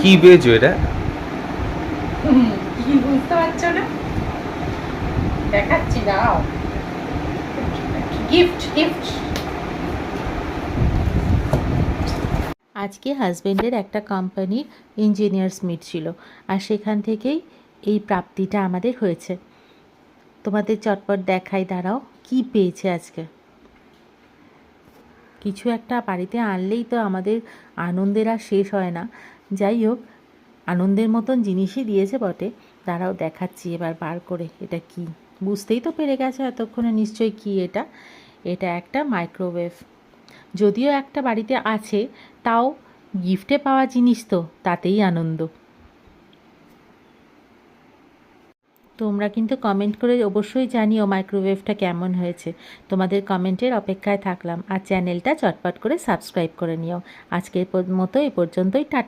কি পেয়েছো এটা? কি বুঝতে পারছো না? দেখাচ্ছি, দাও। Gift gift. আজকে হাজবেন্ডের একটা কোম্পানির ইঞ্জিনিয়ার্স মিট ছিল, আর সেখান থেকেই এই প্রাপ্তিটা আমাদের হয়েছে। তোমাদের চটপট দেখাই, দাঁড়াও কি পেয়েছে আজকে। কিছু একটা বাড়িতে আনলেই তো আমাদের আনন্দের আর শেষ হয় না। যাই হোক, আনন্দের মতন জিনিসই দিয়েছে বটে। দাঁড়াও দেখাচ্ছি এবার বার করে। এটা কি বুঝতেই তো পেরে গেছে এতক্ষণে নিশ্চয়ই কি এটা। এটা একটা মাইক্রোওয়েভ। যদিও একটা বাড়িতে আছে, তাও গিফটে পাওয়া জিনিস তো তাতেই আনন্দ। তোমরা কিন্তু কমেন্ট করে অবশ্যই জানিও মাইক্রোওয়েভটা কেমন হয়েছে। তোমাদের কমেন্টের অপেক্ষায় থাকলাম। আর চ্যানেলটা চটপট করে সাবস্ক্রাইব করে নিও। আজকের মতো এ পর্যন্তই। টাটা।